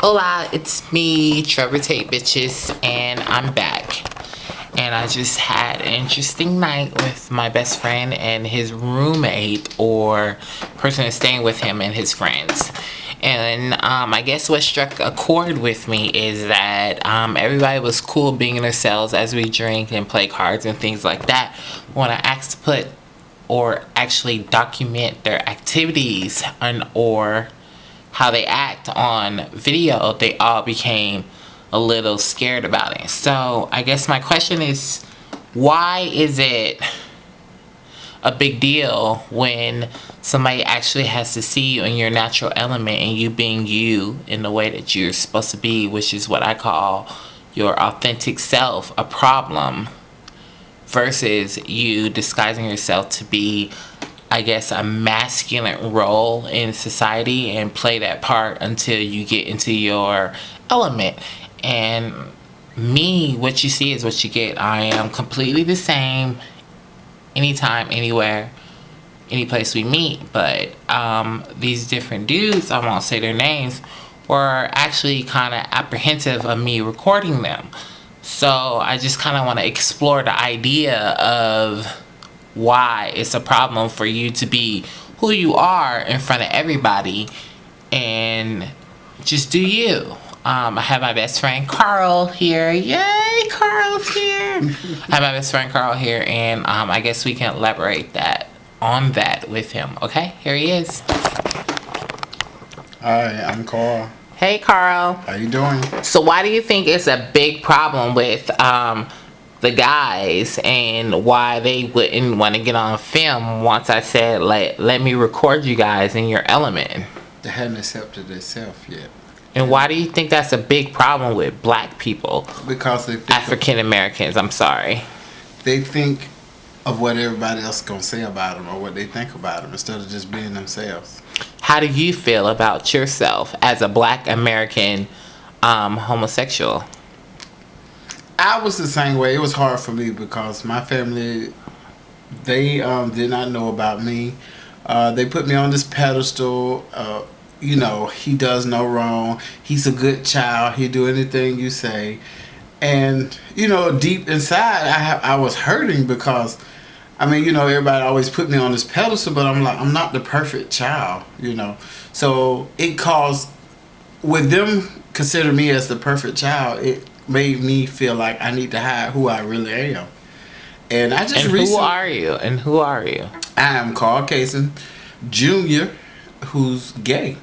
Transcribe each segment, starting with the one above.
Hola, it's me, Trevor Tate bitches, and I'm back. And I just had an interesting night with my best friend and his roommate, or person that's staying with him, and his friends. And I guess what struck a chord with me is that everybody was cool being themselves as we drink and play cards and things like that. When I asked to put or actually document their activities or how they act on video, they all became a little scared about it. So I guess my question is, why is it a big deal when somebody actually has to see you in your natural element and you being you in the way that you're supposed to be, which is what I call your authentic self, a problem, versus you disguising yourself to be, I guess, a masculine role in society and play that part until you get into your element. And me, what you see is what you get. I am completely the same anytime, anywhere, any place we meet. But these different dudes, I won't say their names, were actually kind of apprehensive of me recording them. So I just kind of want to explore the idea of why it's a problem for you to be who you are in front of everybody and just do you. I have my best friend Carl here. Yay, Carl's here. I have my best friend Carl here, and I guess we can elaborate on that with him. Okay, here he is. Hi, I'm Carl. Hey, Carl. How you doing? So why do you think it's a big problem with the guys, and why they wouldn't want to get on film once I said, let me record you guys in your element? They hadn't accepted themselves yet. And why do you think that's a big problem with black people? Because they think African Americans, I'm sorry. they think of what everybody else is going to say about them or what they think about them instead of just being themselves. How do you feel about yourself as a black American homosexual? I was the same way. It was hard for me because my family, they did not know about me. They put me on this pedestal. He does no wrong. He's a good child. He do anything you say. And, deep inside, I was hurting because, everybody always put me on this pedestal, but I'm like, I'm not the perfect child, So it caused, with them consider me as the perfect child, it made me feel like I need to hide who I really am. And I just who are you? And who are you? I am Carl Kaysen Jr., who's gay.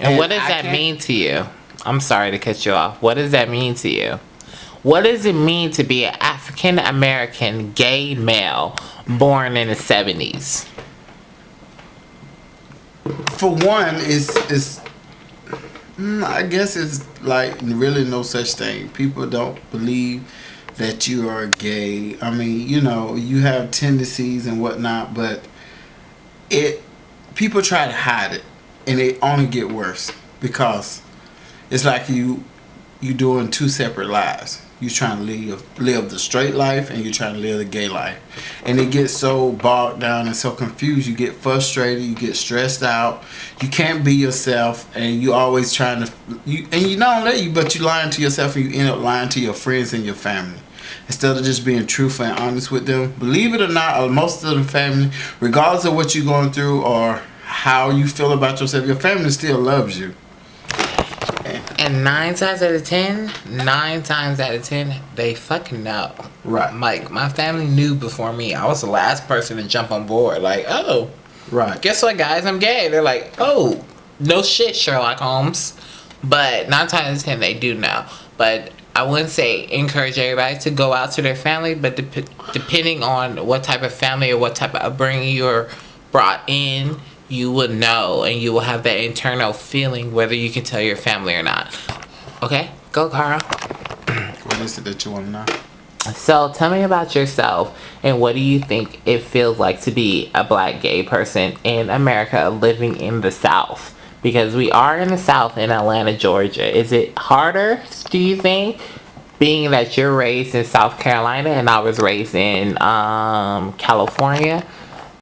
And what does that mean to you? I'm sorry to cut you off. What does that mean to you? What does it mean to be an African American gay male born in the 70s? For one, I guess it's like really no such thing. People don't believe that you are gay. You have tendencies and whatnot, but people try to hide it, and it only get worse because it's like you doing two separate lives. You trying to live the straight life, and you're trying to live the gay life, and it gets so bogged down and so confused. You get frustrated, you get stressed out, you can't be yourself, and you always trying to but you lying to yourself, and you end up lying to your friends and your family instead of just being truthful and honest with them. Believe it or not, most of the family, regardless of what you're going through or how you feel about yourself, your family still loves you. And 9 times out of 10, they fucking know. Right. Like, my family knew before me. I was the last person to jump on board. Like, oh, right. Guess what, guys? I'm gay. They're like, oh, no shit, Sherlock Holmes. But 9 times out of 10, they do know. But I wouldn't say encourage everybody to go out to their family, but depending on what type of family or what type of upbringing you're brought in, you will know, and you will have that internal feeling whether you can tell your family or not. Okay? Go, Carl. What is it that you want to know? So, tell me about yourself, and what do you think it feels like to be a black gay person in America living in the South? Because we are in the South in Atlanta, Georgia. Is it harder, do you think, being that you're raised in South Carolina and I was raised in California?